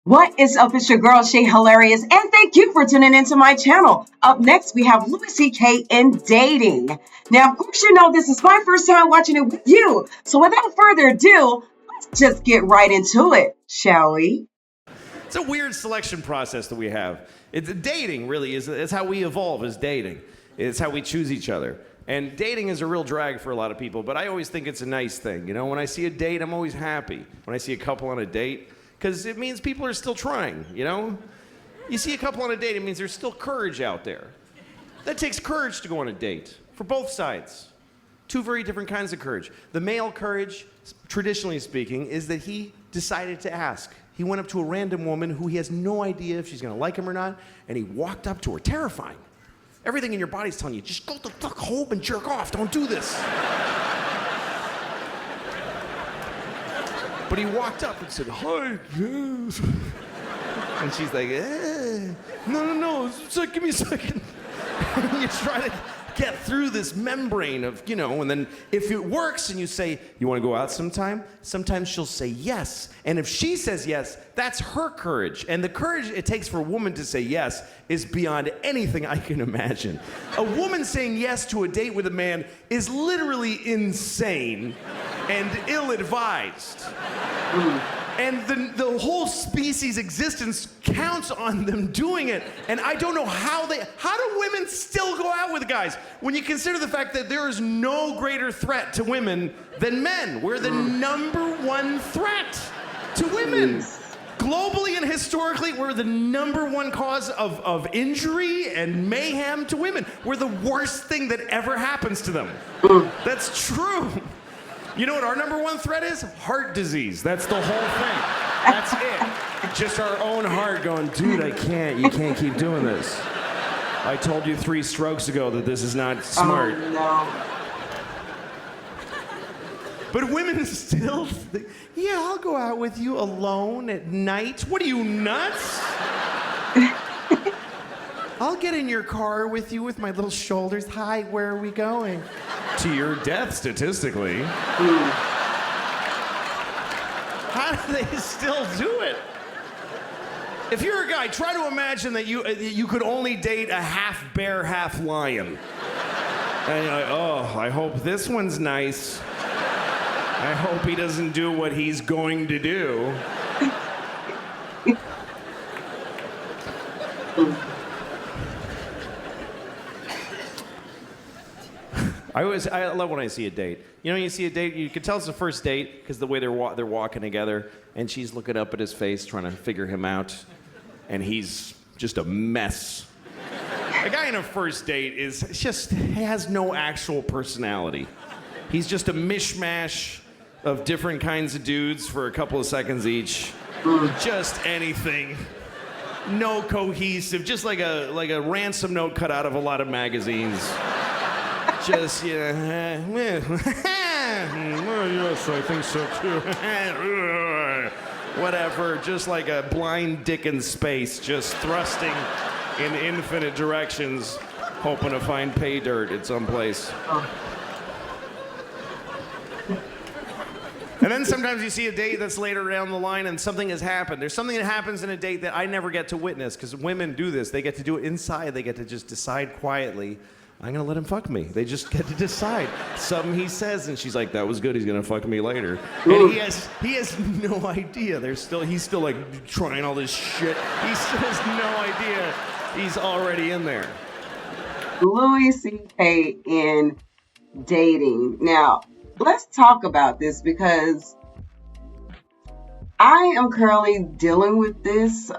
What is up? It's your girl, Shay Hilarious, and thank you for tuning into my channel. Up next, we have Louis C.K. in dating. Now, of course, you know this is my first time watching it with you. So without further ado, let's just get right into it, shall we? It's a weird selection process that we have. Dating really it's how we evolve as dating. It's how we choose each other. And dating is a real drag for a lot of people, but I always think it's a nice thing. You know, when I see a date, I'm always happy. When I see a couple on a date, because it means people are still trying, you know? You see a couple on a date, it means there's still courage out there. That takes courage to go on a date, for both sides. Two very different kinds of courage. The male courage, traditionally speaking, is that he decided to ask. He went up to a random woman who he has no idea if she's gonna like him or not, and he walked up to her, terrifying. Everything in your body's telling you, just go the fuck home and jerk off, don't do this. But he walked up and said, hi, yes. And she's like, no, it's like, give me a second. And you try to get through this membrane of, you know, and then if it works and you say, you want to go out sometime? Sometimes she'll say yes. And if she says yes, that's her courage. And the courage it takes for a woman to say yes is beyond anything I can imagine. A woman saying yes to a date with a man is literally insane and ill-advised. And the whole species' existence counts on them doing it. And I don't know how do women still go out with guys? When you consider the fact that there is no greater threat to women than men. We're the number one threat to women. Globally and historically, we're the number one cause of injury and mayhem to women. We're the worst thing that ever happens to them. That's true. You know what our number one threat is? Heart disease. That's the whole thing. That's it. Just our own heart going, dude, I can't. You can't keep doing this. I told you 3 strokes ago that this is not smart. Oh, no. But women still think, yeah, I'll go out with you alone at night. What are you, nuts? I'll get in your car with you with my little shoulders. Hi, where are we going? To your death, statistically. How do they still do it? If you're a guy, try to imagine that you could only date a half bear, half lion. And you're like, oh, I hope this one's nice. I hope he doesn't do what he's going to do. I love when I see a date. You know, you see a date, you can tell it's the first date because the way they're walking together, and she's looking up at his face, trying to figure him out, and he's just a mess. A guy in a first date he has no actual personality. He's just a mishmash of different kinds of dudes for a couple of seconds each. Just anything. No cohesive, just like a ransom note cut out of a lot of magazines. Just, yeah, well, yes, I think so too. Whatever, just like a blind dick in space, just thrusting in infinite directions, hoping to find pay dirt at some place. And then sometimes you see a date that's later down the line and something has happened. There's something that happens in a date that I never get to witness because women do this. They get to do it inside. They get to just decide quietly, I'm gonna let him fuck me. They just get to decide. Something he says, and she's like, that was good, he's gonna fuck me later. And he has no idea. He's still like trying all this shit. He still has no idea he's already in there. Louis C.K. in dating. Now, let's talk about this because I am currently dealing with this,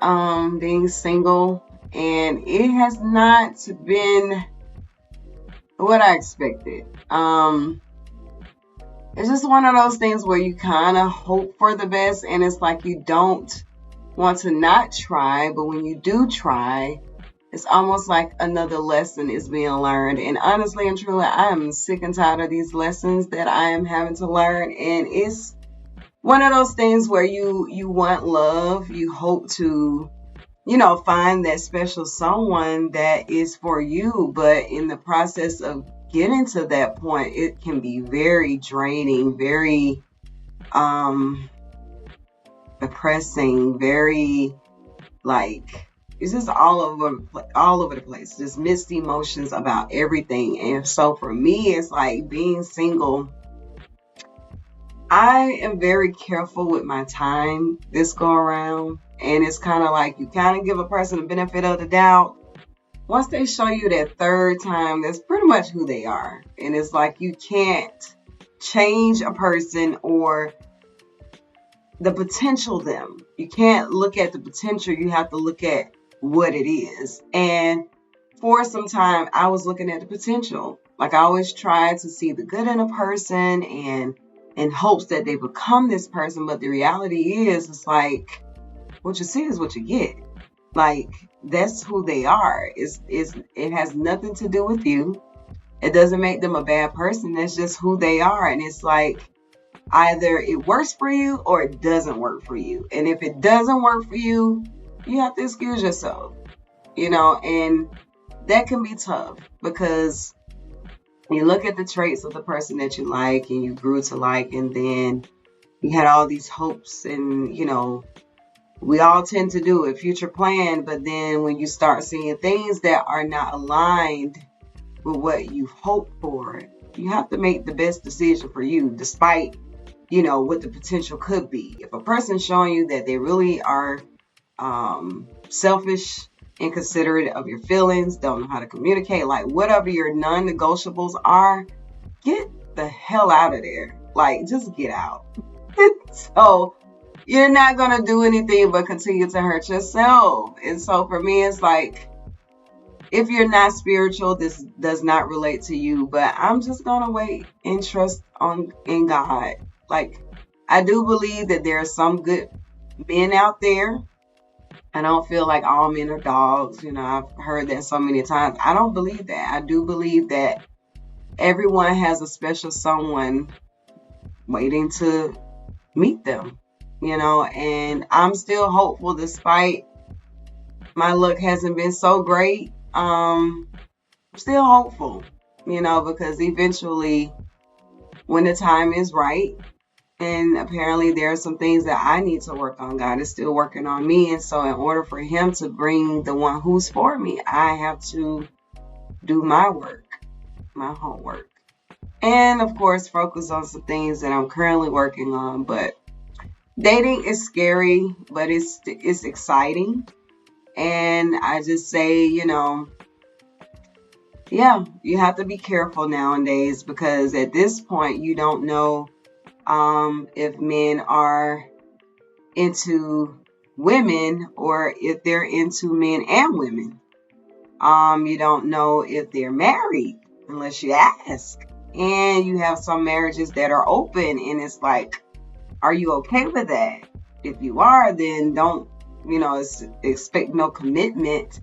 being single, and it has not been what I expected. It's just one of those things where you kind of hope for the best, and it's like you don't want to not try, but when you do try, it's almost like another lesson is being learned. And honestly and truly, I am sick and tired of these lessons that I am having to learn. And it's one of those things where you want love, you hope to, you know, find that special someone that is for you. But in the process of getting to that point, it can be very draining, very depressing, very like it's just all over the place. Just mixed emotions about everything. And so for me, it's like being single. I am very careful with my time this go around. And it's kind of like you kind of give a person the benefit of the doubt. Once they show you that third time, that's pretty much who they are. And it's like you can't change a person or the potential them. You can't look at the potential. You have to look at what it is. And for some time, I was looking at the potential. Like I always try to see the good in a person and in hopes that they become this person. But the reality is, it's like what you see is what you get. Like that's who they are. It has nothing to do with you. It doesn't make them a bad person. That's just who they are. And it's like either it works for you or it doesn't work for you. And if it doesn't work for you, you have to excuse yourself, and that can be tough because you look at the traits of the person that you like and you grew to like, and then you had all these hopes and, we all tend to do it, future plan. But then when you start seeing things that are not aligned with what you hope for, you have to make the best decision for you, despite, what the potential could be. If a person's showing you that they really are selfish, inconsiderate of your feelings, don't know how to communicate, like whatever your non-negotiables are, get the hell out of there. Like, just get out. So you're not going to do anything but continue to hurt yourself. And so for me, it's like, if you're not spiritual, this does not relate to you, but I'm just going to wait and trust in God. Like, I do believe that there are some good men out there. I don't feel like all men are dogs. I've heard that so many times. I don't believe that. I do believe that everyone has a special someone waiting to meet them, and I'm still hopeful despite my luck hasn't been so great. I'm still hopeful, because eventually when the time is right, and apparently there are some things that I need to work on. God is still working on me. And so in order for him to bring the one who's for me, I have to do my work, my homework. And of course, focus on some things that I'm currently working on. But dating is scary, but it's exciting. And I just say, you have to be careful nowadays, because at this point, you don't know if men are into women or if they're into men and women. You don't know if they're married unless you ask. And you have some marriages that are open, and it's like, are you okay with that? If you are, then don't, expect no commitment,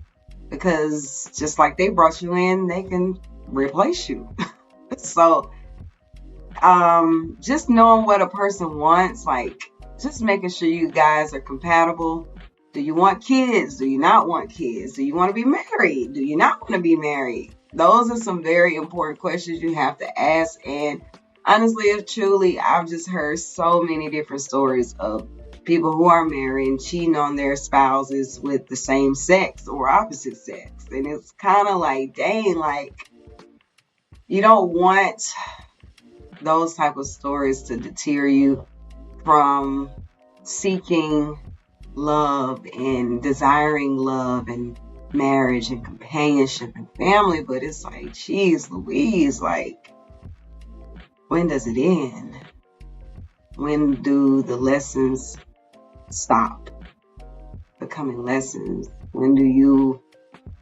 because just like they brought you in, they can replace you. So, just knowing what a person wants, like just making sure you guys are compatible. Do you want kids? Do you not want kids? Do you want to be married? Do you not want to be married? Those are some very important questions you have to ask. And honestly, if truly, I've just heard so many different stories of people who are married and cheating on their spouses with the same sex or opposite sex. And it's kind of like, dang, like you don't want those type of stories to deter you from seeking love and desiring love and marriage and companionship and family. But it's like, geez Louise, like, when does it end? When do the lessons stop becoming lessons? When do you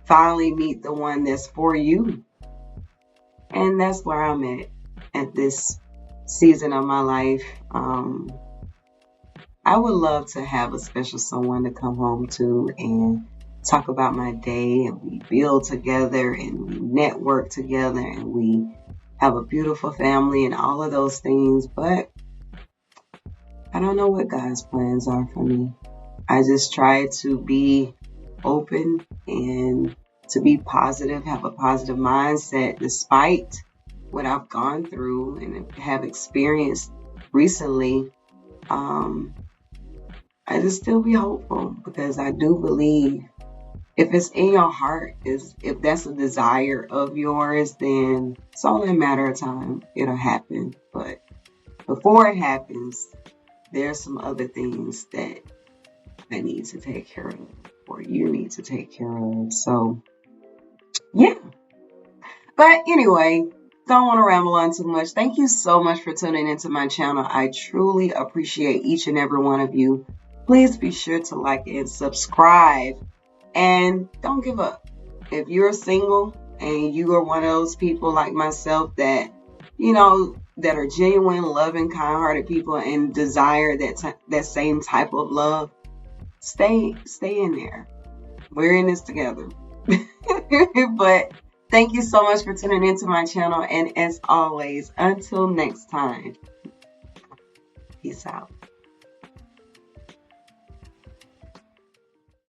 finally meet the one that's for you? And that's where I'm at this season of my life. I would love to have a special someone to come home to and talk about my day, and we build together and we network together and we have a beautiful family and all of those things. But I don't know what God's plans are for me. I just try to be open and to be positive, have a positive mindset despite what I've gone through and have experienced recently. I just still be hopeful because I do believe if it's in your heart, is if that's a desire of yours, then it's only a matter of time. It'll happen. But before it happens, there's some other things that I need to take care of, or you need to take care of. So, yeah. But anyway, don't want to ramble on too much. Thank you so much for tuning into my channel. I truly appreciate each and every one of you. Please be sure to like and subscribe. And don't give up. If you're single and you are one of those people like myself that, that are genuine, loving, kind-hearted people and desire that same type of love, stay in there. We're in this together. But thank you so much for tuning into my channel. And as always, until next time, peace out.